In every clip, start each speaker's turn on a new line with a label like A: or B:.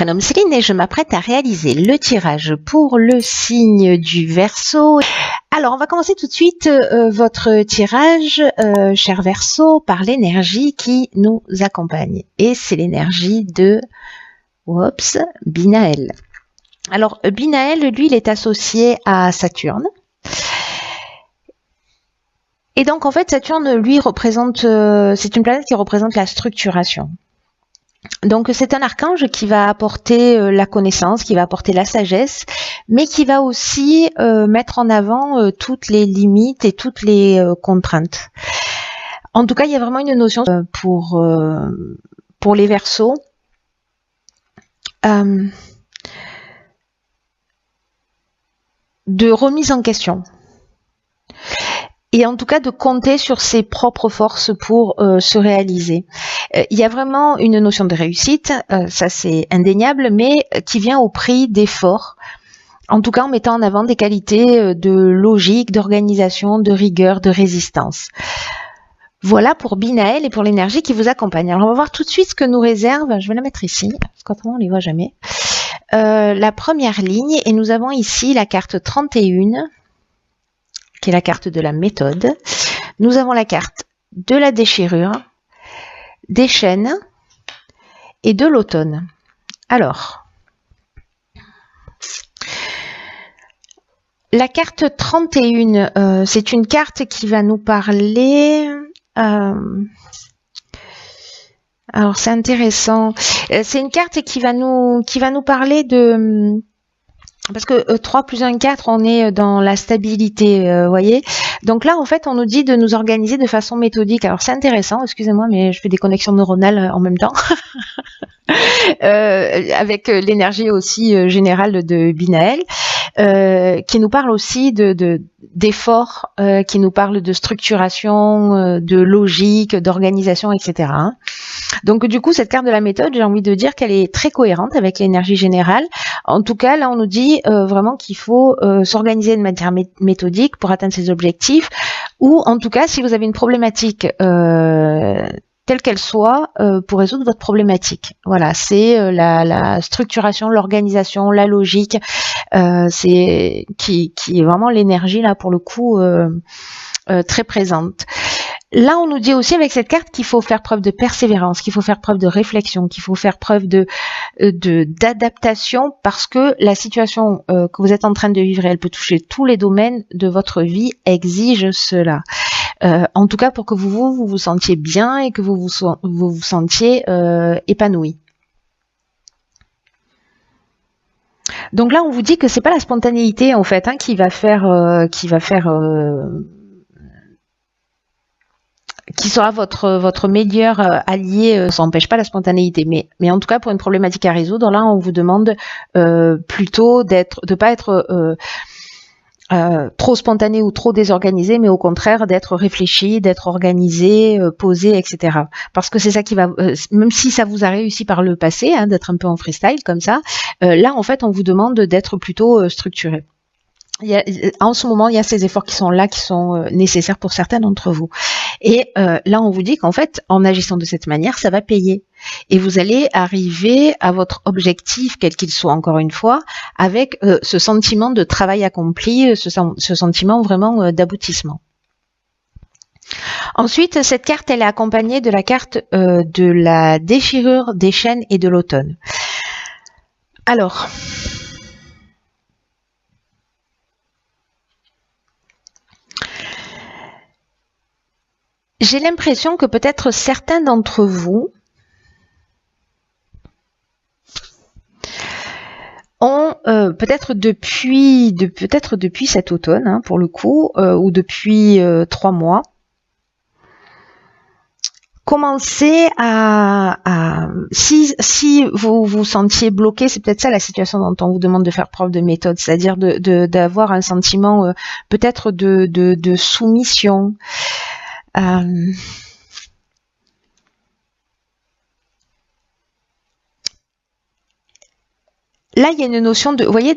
A: prénomme Céline et je m'apprête à réaliser le tirage pour le signe du Verseau. Alors, on va commencer tout de suite votre tirage, cher Verseau, par l'énergie qui nous accompagne. Et c'est l'énergie de Binaël. Alors, Binaël, lui, il est associé à Saturne. Et donc, en fait, Saturne, lui, représente, c'est une planète qui représente la structuration. Donc c'est un archange qui va apporter la connaissance, qui va apporter la sagesse, mais qui va aussi mettre en avant toutes les limites et toutes les contraintes. En tout cas, il y a vraiment une notion pour les Verseaux de remise en question. Et en tout cas de compter sur ses propres forces pour se réaliser. Il y a vraiment une notion de réussite, ça c'est indéniable, mais qui vient au prix d'efforts, en tout cas en mettant en avant des qualités de logique, d'organisation, de rigueur, de résistance. Voilà pour Binaël et pour l'énergie qui vous accompagne. Alors on va voir tout de suite ce que nous réserve, je vais la mettre ici, parce qu'autrement on ne les voit jamais, la première ligne, et nous avons ici la carte 31, qui est la carte de la méthode. Nous avons la carte de la déchirure, des chaînes et de l'automne. Alors, la carte 31, c'est une carte qui va nous parler... alors, c'est intéressant. C'est une carte qui va nous parler de... Parce que 3 plus 1, 4, on est dans la stabilité, voyez. Donc là, en fait, on nous dit de nous organiser de façon méthodique. Alors, c'est intéressant, excusez-moi, mais je fais des connexions neuronales en même temps. Avec l'énergie aussi générale de Binaël, qui nous parle aussi d'efforts, qui nous parle de structuration, de logique, d'organisation, etc. Donc du coup, cette carte de la méthode, j'ai envie de dire qu'elle est très cohérente avec l'énergie générale. En tout cas, là, on nous dit vraiment qu'il faut s'organiser de manière méthodique pour atteindre ses objectifs, ou en tout cas, si vous avez une problématique telle qu'elle soit, pour résoudre votre problématique. Voilà, c'est la structuration, l'organisation, la logique, c'est qui est vraiment l'énergie là pour le coup très présente. Là, on nous dit aussi avec cette carte qu'il faut faire preuve de persévérance, qu'il faut faire preuve de réflexion, qu'il faut faire preuve d'adaptation, parce que la situation que vous êtes en train de vivre, elle peut toucher tous les domaines de votre vie, exige cela. En tout cas, pour que vous vous sentiez bien et que vous vous sentiez épanoui. Donc là, on vous dit que c'est pas la spontanéité en fait qui va faire qui sera votre meilleur allié, ça n'empêche pas la spontanéité, mais en tout cas pour une problématique à résoudre, là on vous demande plutôt de pas être trop spontané ou trop désorganisé, mais au contraire d'être réfléchi, d'être organisé, posé, etc. Parce que c'est ça qui va, même si ça vous a réussi par le passé, d'être un peu en freestyle comme ça, là en fait on vous demande d'être plutôt structuré. En ce moment, il y a ces efforts qui sont là, qui sont nécessaires pour certains d'entre vous. Et là, on vous dit qu'en fait, en agissant de cette manière, ça va payer. Et vous allez arriver à votre objectif, quel qu'il soit, encore une fois, avec ce sentiment de travail accompli, ce sentiment vraiment d'aboutissement. Ensuite, cette carte, elle est accompagnée de la carte de la déchirure, des chaînes et de l'automne. Alors... j'ai l'impression que peut-être certains d'entre vous ont peut-être depuis cet automne, pour le coup, ou depuis 3 mois, commencé si vous vous sentiez bloqué, c'est peut-être ça la situation dont on vous demande de faire preuve de méthode, c'est-à-dire d'avoir un sentiment peut-être de soumission. Là, il y a une notion de, vous voyez,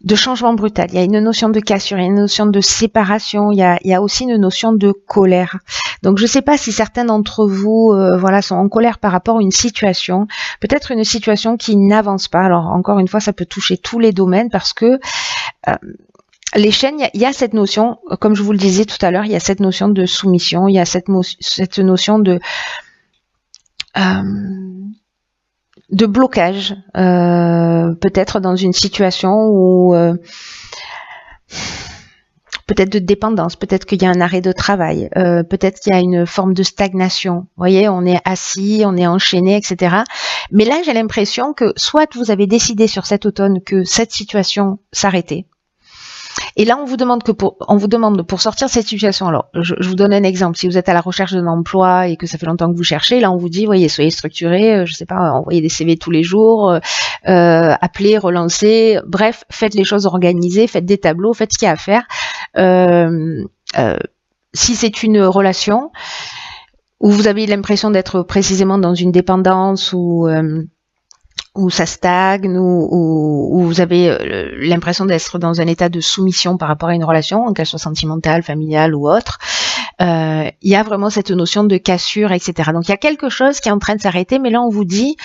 A: de changement brutal. Il y a une notion de cassure, il y a une notion de séparation, il y a aussi une notion de colère. Donc je ne sais pas si certains d'entre vous voilà, sont en colère par rapport à une situation, peut-être une situation qui n'avance pas. Alors encore une fois, ça peut toucher tous les domaines parce que les chaînes, il y a cette notion, comme je vous le disais tout à l'heure, il y a cette notion de soumission, il y a cette notion de blocage, peut-être dans une situation où peut-être de dépendance, peut-être qu'il y a un arrêt de travail, peut-être qu'il y a une forme de stagnation. Vous voyez, on est assis, on est enchaîné, etc. Mais là, j'ai l'impression que soit vous avez décidé sur cet automne que cette situation s'arrêtait. Et là, on vous demande pour sortir de cette situation. Alors, je vous donne un exemple. Si vous êtes à la recherche d'un emploi et que ça fait longtemps que vous cherchez, là, on vous dit, voyez, soyez structuré, je sais pas, envoyez des CV tous les jours, appelez, relancez, bref, faites les choses organisées, faites des tableaux, faites ce qu'il y a à faire. Si c'est une relation où vous avez l'impression d'être précisément dans une dépendance où ça stagne, où vous avez l'impression d'être dans un état de soumission par rapport à une relation, qu'elle soit sentimentale, familiale ou autre, il y a vraiment cette notion de cassure, etc. Donc il y a quelque chose qui est en train de s'arrêter, mais là on vous dit,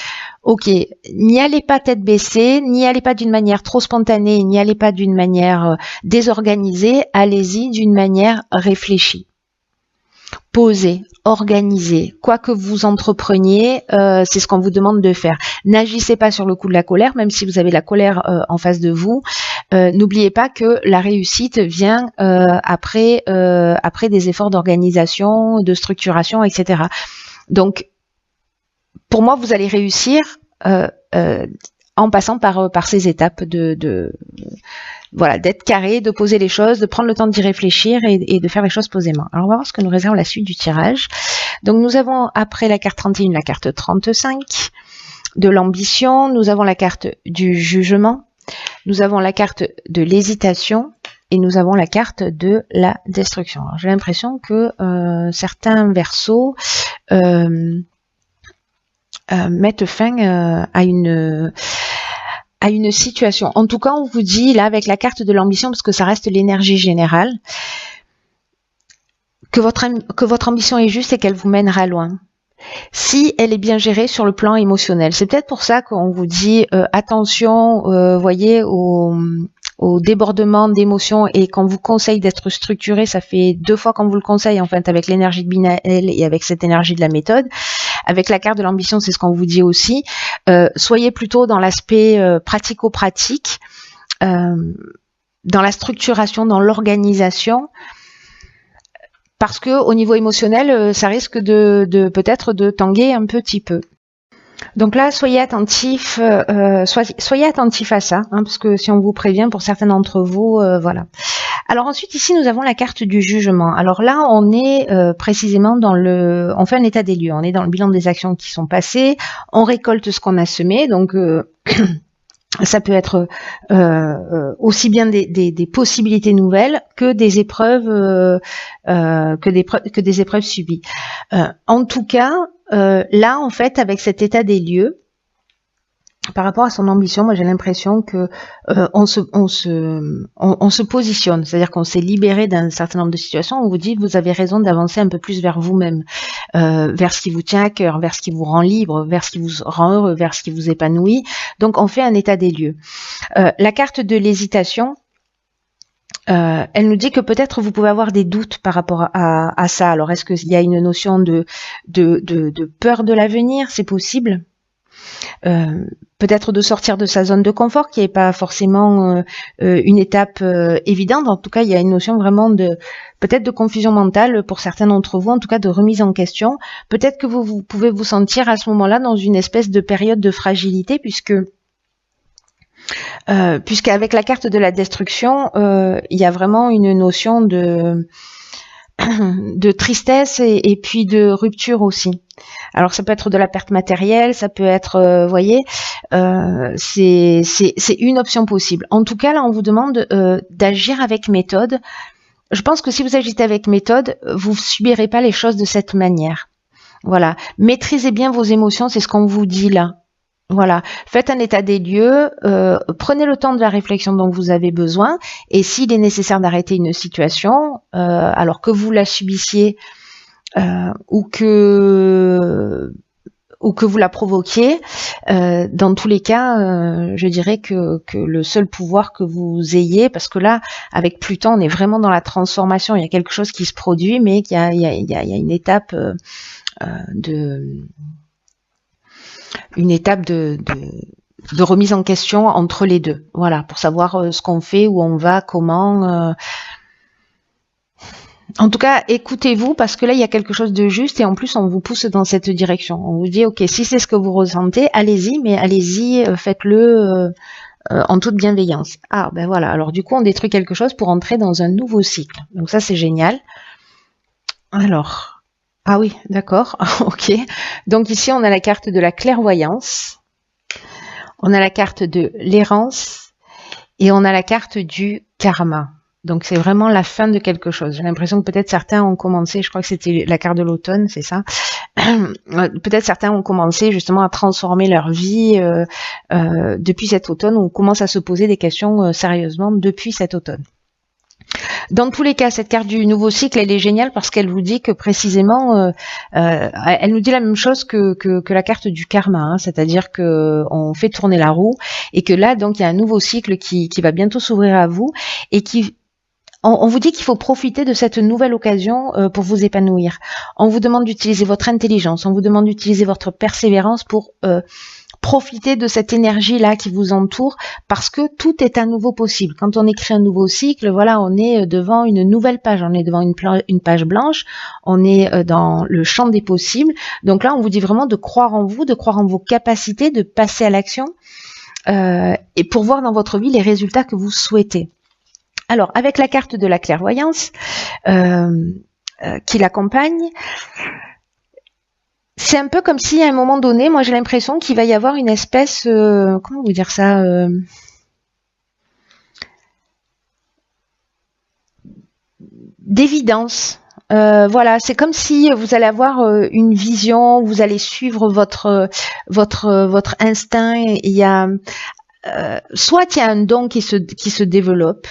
A: ok, n'y allez pas tête baissée, n'y allez pas d'une manière trop spontanée, n'y allez pas d'une manière désorganisée, allez-y d'une manière réfléchie. Posez, organisez, quoi que vous entrepreniez, c'est ce qu'on vous demande de faire. N'agissez pas sur le coup de la colère, même si vous avez la colère en face de vous. N'oubliez pas que la réussite vient après des efforts d'organisation, de structuration, etc. Donc, pour moi, vous allez réussir en passant par ces étapes voilà, d'être carré, de poser les choses, de prendre le temps d'y réfléchir et de faire les choses posément. Alors, on va voir ce que nous réserve la suite du tirage. Donc, nous avons, après la carte 31, la carte 35 de l'ambition. Nous avons la carte du jugement. Nous avons la carte de l'hésitation. Et nous avons la carte de la destruction. J'ai l'impression que certains Verseaux mettent fin à une situation. En tout cas, on vous dit, là, avec la carte de l'ambition, parce que ça reste l'énergie générale, que votre ambition est juste et qu'elle vous mènera loin. Si elle est bien gérée sur le plan émotionnel. C'est peut-être pour ça qu'on vous dit attention, voyez, au débordement d'émotions, et qu'on vous conseille d'être structuré, ça fait 2 fois qu'on vous le conseille, en fait, avec l'énergie de Binael et avec cette énergie de la méthode. Avec la carte de l'ambition, c'est ce qu'on vous dit aussi. Soyez plutôt dans l'aspect pratico-pratique, dans la structuration, dans l'organisation, parce que au niveau émotionnel, ça risque de peut-être de tanguer un petit peu. Donc là, soyez attentifs, soyez attentifs à ça, hein, parce que si on vous prévient, pour certains d'entre vous, voilà. Alors ensuite, ici, nous avons la carte du jugement. Alors là, on est précisément on fait un état des lieux, on est dans le bilan des actions qui sont passées, on récolte ce qu'on a semé, donc ça peut être aussi bien des possibilités nouvelles que des épreuves que des épreuves subies. En tout cas, là, en fait, avec cet état des lieux, par rapport à son ambition, moi j'ai l'impression que on se positionne, c'est-à-dire qu'on s'est libéré d'un certain nombre de situations. On vous dit, vous avez raison d'avancer un peu plus vers vous-même, vers ce qui vous tient à cœur, vers ce qui vous rend libre, vers ce qui vous rend heureux, vers ce qui vous épanouit. Donc on fait un état des lieux. La carte de l'hésitation, elle nous dit que peut-être vous pouvez avoir des doutes par rapport à ça. Alors est-ce qu'il y a une notion de peur de l'avenir? C'est possible. Peut-être de sortir de sa zone de confort, qui n'est pas forcément une étape évidente. En tout cas, il y a une notion vraiment peut-être de confusion mentale pour certains d'entre vous, en tout cas de remise en question. Peut-être que vous pouvez vous sentir à ce moment-là dans une espèce de période de fragilité, puisqu'avec la carte de la destruction, il y a vraiment une notion de tristesse et puis de rupture aussi. Alors ça peut être de la perte matérielle, ça peut être, voyez, c'est une option possible. En tout cas, là, on vous demande d'agir avec méthode. Je pense que si vous agissez avec méthode, vous subirez pas les choses de cette manière. Voilà, maîtrisez bien vos émotions, c'est ce qu'on vous dit là. Voilà, faites un état des lieux, prenez le temps de la réflexion dont vous avez besoin, et s'il est nécessaire d'arrêter une situation, alors que vous la subissiez ou que vous la provoquiez, dans tous les cas, je dirais que le seul pouvoir que vous ayez, parce que là, avec Pluton, on est vraiment dans la transformation, il y a quelque chose qui se produit, mais qu'il y a une étape de remise en question entre les deux. Voilà, pour savoir ce qu'on fait, où on va, comment. En tout cas, écoutez-vous, parce que là, il y a quelque chose de juste et en plus, on vous pousse dans cette direction. On vous dit, ok, si c'est ce que vous ressentez, allez-y, mais allez-y, faites-le en toute bienveillance. Ah, ben voilà. Alors du coup, on détruit quelque chose pour entrer dans un nouveau cycle. Donc ça, c'est génial. Alors... Ah oui, d'accord, ok. Donc ici, on a la carte de la clairvoyance, on a la carte de l'errance et on a la carte du karma. Donc c'est vraiment la fin de quelque chose. J'ai l'impression que peut-être certains ont commencé, je crois que c'était la carte de l'automne, c'est ça. Peut-être certains ont commencé justement à transformer leur vie depuis cet automne, ou commencent à se poser des questions sérieusement depuis cet automne. Dans tous les cas, cette carte du nouveau cycle, elle est géniale parce qu'elle vous dit que précisément, elle nous dit la même chose que la carte du karma, hein, c'est-à-dire que on fait tourner la roue et que là, donc, il y a un nouveau cycle qui va bientôt s'ouvrir à vous et on vous dit qu'il faut profiter de cette nouvelle occasion pour vous épanouir. On vous demande d'utiliser votre intelligence, on vous demande d'utiliser votre persévérance pour profiter de cette énergie-là qui vous entoure, parce que tout est à nouveau possible. Quand on écrit un nouveau cycle, voilà, on est devant une nouvelle page, on est devant une page blanche, on est dans le champ des possibles. Donc là, on vous dit vraiment de croire en vous, de croire en vos capacités, de passer à l'action, et pour voir dans votre vie les résultats que vous souhaitez. Alors, avec la carte de la clairvoyance qui l'accompagne, c'est un peu comme si à un moment donné, moi j'ai l'impression qu'il va y avoir une espèce, comment vous dire ça, d'évidence. Voilà, c'est comme si vous allez avoir une vision, vous allez suivre votre instinct. Il y a soit il y a un don qui se développe.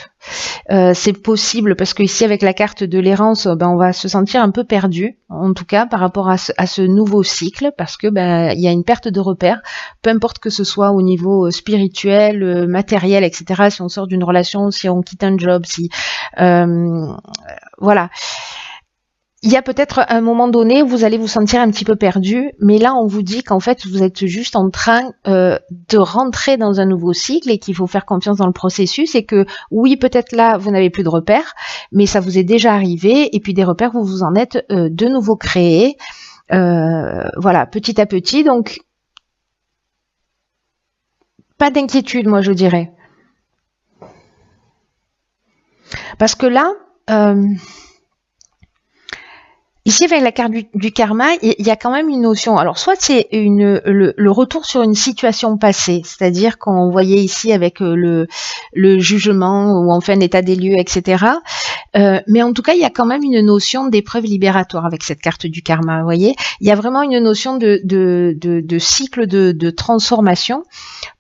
A: C'est possible parce que ici avec la carte de l'errance, on va se sentir un peu perdu, en tout cas par rapport à ce nouveau cycle, parce que il y a une perte de repères, peu importe que ce soit au niveau spirituel, matériel, etc. Si on sort d'une relation, si on quitte un job, si voilà. Il y a peut-être un moment donné où vous allez vous sentir un petit peu perdu, mais là on vous dit qu'en fait vous êtes juste en train de rentrer dans un nouveau cycle et qu'il faut faire confiance dans le processus, et que oui, peut-être là vous n'avez plus de repères, mais ça vous est déjà arrivé, et puis des repères vous vous en êtes de nouveau créés, voilà, petit à petit. Donc pas d'inquiétude, moi je dirais, parce que là ici, avec la carte du karma, il y a quand même une notion. Alors, soit c'est le retour sur une situation passée, c'est-à-dire qu'on voyait ici avec le jugement, où on fait un état des lieux, etc. Mais en tout cas, il y a quand même une notion d'épreuve libératoire avec cette carte du karma. Vous voyez, il y a vraiment une notion de cycle de transformation.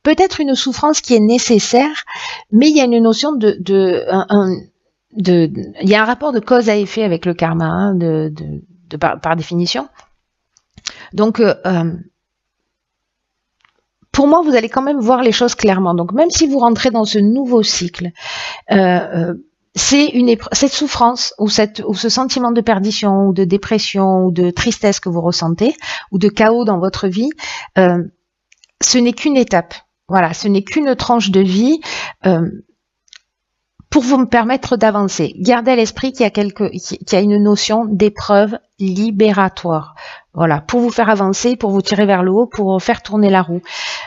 A: Peut-être une souffrance qui est nécessaire, mais il y a une notion il y a un rapport de cause à effet avec le karma, hein, par définition. Donc, pour moi, vous allez quand même voir les choses clairement. Donc, même si vous rentrez dans ce nouveau cycle, cette souffrance ou ce sentiment de perdition ou de dépression ou de tristesse que vous ressentez, ou de chaos dans votre vie, ce n'est qu'une étape. Voilà, ce n'est qu'une tranche de vie. Pour vous permettre d'avancer. Gardez à l'esprit qu'il y a une notion d'épreuve libératoire. Voilà, pour vous faire avancer, pour vous tirer vers le haut, pour faire tourner la roue.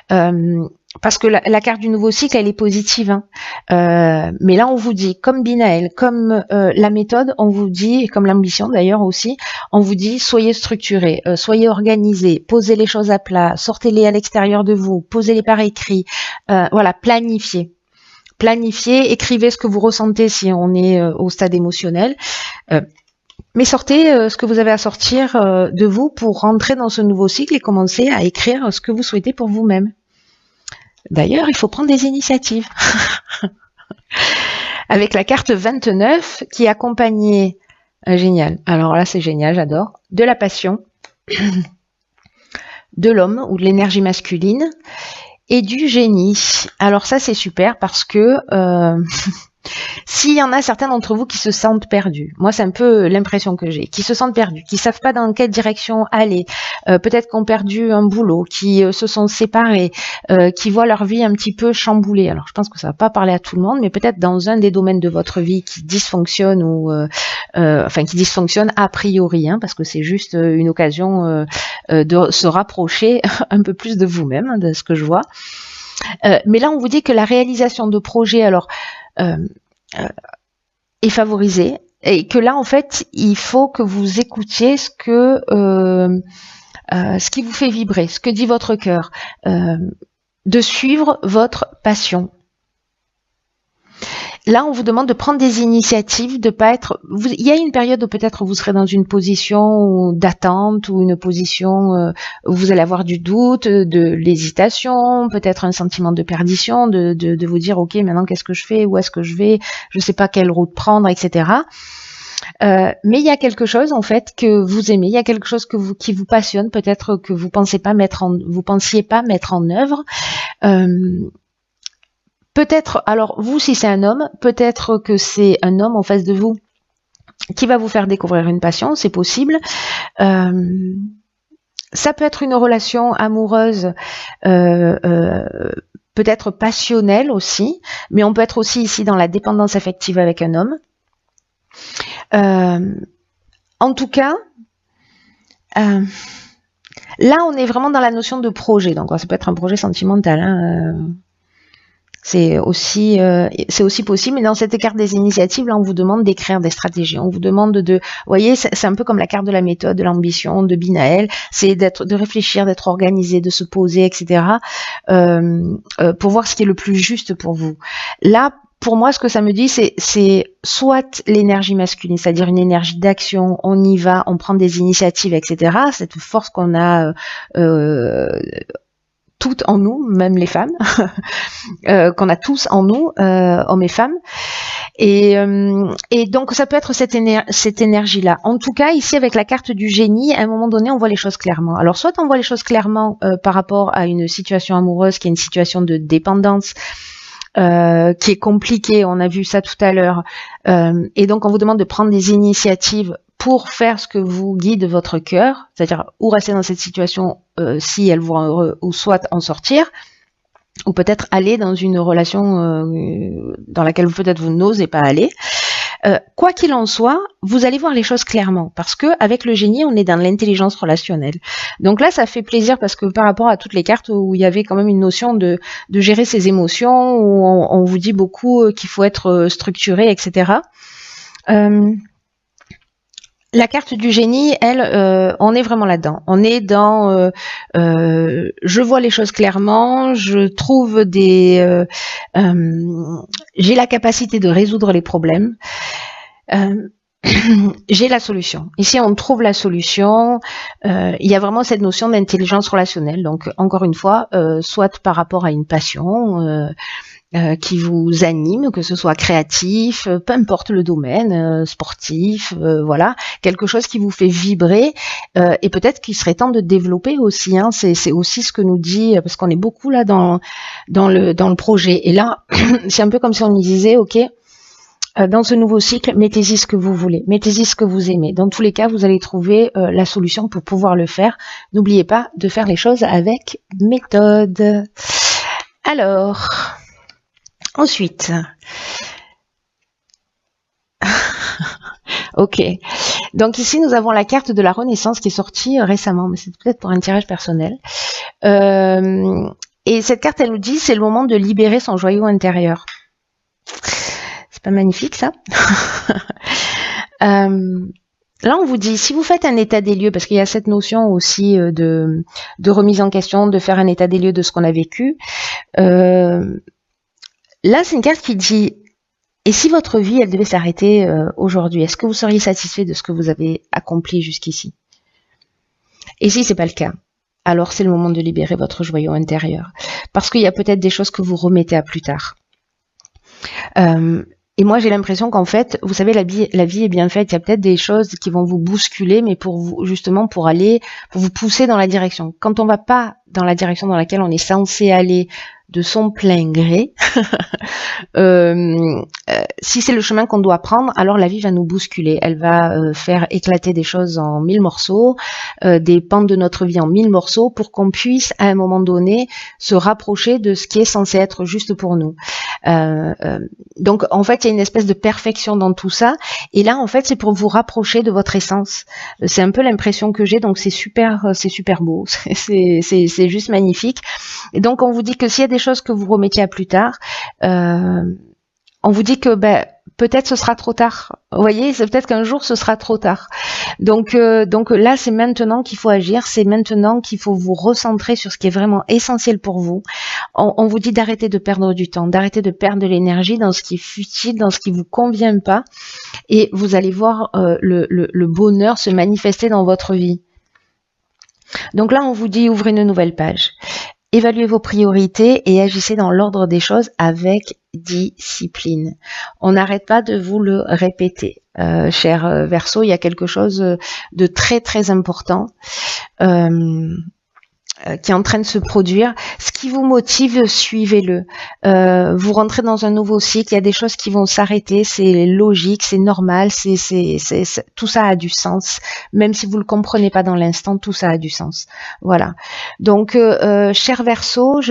A: Parce que la carte du nouveau cycle, elle est positive, hein. Mais là, on vous dit, comme Binaël, comme la méthode, on vous dit, et comme l'ambition d'ailleurs aussi, on vous dit, soyez structurés, soyez organisés, posez les choses à plat, sortez-les à l'extérieur de vous, posez-les par écrit, voilà, planifiez. Planifiez, écrivez ce que vous ressentez si on est au stade émotionnel, mais sortez ce que vous avez à sortir de vous pour rentrer dans ce nouveau cycle et commencer à écrire ce que vous souhaitez pour vous-même. D'ailleurs, il faut prendre des initiatives. Avec la carte 29 qui accompagnait, génial, alors là c'est génial, j'adore, de la passion, de l'homme ou de l'énergie masculine et du génie. Alors ça c'est super parce que s'il y en a certains d'entre vous qui se sentent perdus, moi c'est un peu l'impression que j'ai, qui se sentent perdus, qui savent pas dans quelle direction aller, peut-être qui ont perdu un boulot, qui se sont séparés, qui voient leur vie un petit peu chamboulée. Alors je pense que ça va pas parler à tout le monde, mais peut-être dans un des domaines de votre vie qui dysfonctionne ou enfin qui dysfonctionne a priori, hein, parce que c'est juste une occasion de se rapprocher un peu plus de vous-même, hein, de ce que je vois. Mais là on vous dit que la réalisation de projets, alors est favorisée et que là en fait il faut que vous écoutiez ce qui vous fait vibrer, ce que dit votre cœur, de suivre votre passion. Là, on vous demande de prendre des initiatives, de pas être. Il y a une période où peut-être vous serez dans une position d'attente ou une position où vous allez avoir du doute, de l'hésitation, peut-être un sentiment de perdition, de vous dire ok, maintenant qu'est-ce que je fais, où est-ce que je vais, je sais pas quelle route prendre, etc. Mais il y a quelque chose en fait que vous aimez, il y a quelque chose qui vous passionne, peut-être que vous pensiez pas mettre en œuvre. Peut-être, alors vous si c'est un homme, peut-être que c'est un homme en face de vous qui va vous faire découvrir une passion, c'est possible. Ça peut être une relation amoureuse, peut-être passionnelle aussi, mais on peut être aussi ici dans la dépendance affective avec un homme. En tout cas, là on est vraiment dans la notion de projet, donc ça peut être un projet sentimental, hein, c'est aussi possible, mais dans cette carte des initiatives, là, on vous demande d'écrire des stratégies. On vous demande vous voyez, c'est un peu comme la carte de la méthode, de l'ambition, de Binaël. C'est de réfléchir, d'être organisé, de se poser, etc. Pour voir ce qui est le plus juste pour vous. Là, pour moi, ce que ça me dit, c'est soit l'énergie masculine, c'est-à-dire une énergie d'action, on y va, on prend des initiatives, etc. Cette force qu'on a toutes en nous, même les femmes, qu'on a tous en nous, hommes et femmes. Et donc ça peut être cette énergie-là. En tout cas, ici avec la carte du génie, à un moment donné, on voit les choses clairement. Alors soit on voit les choses clairement par rapport à une situation amoureuse qui est une situation de dépendance, qui est compliquée, on a vu ça tout à l'heure, et donc on vous demande de prendre des initiatives pour faire ce que vous guide votre cœur, c'est-à-dire ou rester dans cette situation si elle vous rend heureux, ou soit en sortir, ou peut-être aller dans une relation dans laquelle peut-être vous n'osez pas aller. Quoi qu'il en soit, vous allez voir les choses clairement, parce que avec le génie, on est dans l'intelligence relationnelle. Donc là, ça fait plaisir parce que par rapport à toutes les cartes où il y avait quand même une notion de gérer ses émotions, où on vous dit beaucoup qu'il faut être structuré, etc. La carte du génie, elle, on est vraiment là-dedans. On est dans, je vois les choses clairement, je trouve j'ai la capacité de résoudre les problèmes. J'ai la solution. Ici, on trouve la solution. Il y a vraiment cette notion d'intelligence relationnelle. Donc, encore une fois, soit par rapport à une passion qui vous anime, que ce soit créatif, peu importe le domaine, sportif, voilà, quelque chose qui vous fait vibrer et peut-être qu'il serait temps de développer aussi. Hein, c'est aussi ce que nous dit, parce qu'on est beaucoup là dans le projet. Et là, c'est un peu comme si on nous disait, ok, dans ce nouveau cycle, mettez-y ce que vous voulez, mettez-y ce que vous aimez. Dans tous les cas, vous allez trouver la solution pour pouvoir le faire. N'oubliez pas de faire les choses avec méthode. Alors, ensuite, ok. Donc ici, nous avons la carte de la Renaissance qui est sortie récemment, mais c'est peut-être pour un tirage personnel. Et cette carte, elle nous dit, c'est le moment de libérer son joyau intérieur. C'est pas magnifique, ça? Là, on vous dit, si vous faites un état des lieux, parce qu'il y a cette notion aussi de remise en question, de faire un état des lieux de ce qu'on a vécu, là, c'est une carte qui dit, et si votre vie, elle devait s'arrêter aujourd'hui, est-ce que vous seriez satisfait de ce que vous avez accompli jusqu'ici? Et si c'est pas le cas, alors c'est le moment de libérer votre joyau intérieur. parce qu'il y a peut-être des choses que vous remettez à plus tard. Et moi, j'ai l'impression qu'en fait, vous savez, la vie est bien faite. Il y a peut-être des choses qui vont vous bousculer, mais pour vous, justement, pour vous pousser dans la direction. Quand on va pas dans la direction dans laquelle on est censé aller de son plein gré, si c'est le chemin qu'on doit prendre, alors la vie va nous bousculer. Elle va faire éclater des choses en 1000 morceaux, des pans de notre vie en 1000 morceaux, pour qu'on puisse, à un moment donné, se rapprocher de ce qui est censé être juste pour nous. Donc, en fait, il y a une espèce de perfection dans tout ça. Et là, en fait, c'est pour vous rapprocher de votre essence. C'est un peu l'impression que j'ai. Donc, c'est super beau. C'est juste magnifique. Et donc, on vous dit que s'il y a des choses que vous remettiez à plus tard, on vous dit que peut-être ce sera trop tard. Vous voyez, c'est peut-être qu'un jour ce sera trop tard. Donc là, c'est maintenant qu'il faut agir. C'est maintenant qu'il faut vous recentrer sur ce qui est vraiment essentiel pour vous. On vous dit d'arrêter de perdre du temps, d'arrêter de perdre de l'énergie dans ce qui est futile, dans ce qui vous convient pas, et vous allez voir le bonheur se manifester dans votre vie. Donc là, on vous dit ouvrez une nouvelle page. Évaluez vos priorités et agissez dans l'ordre des choses avec discipline. On n'arrête pas de vous le répéter. Cher Verseau, il y a quelque chose de très très important qui est en train de se produire. Ce qui vous motive, suivez-le. Vous rentrez dans un nouveau cycle, il y a des choses qui vont s'arrêter, c'est logique, c'est normal, tout ça a du sens. Même si vous le comprenez pas dans l'instant, tout ça a du sens. Voilà. Donc, cher Verseau,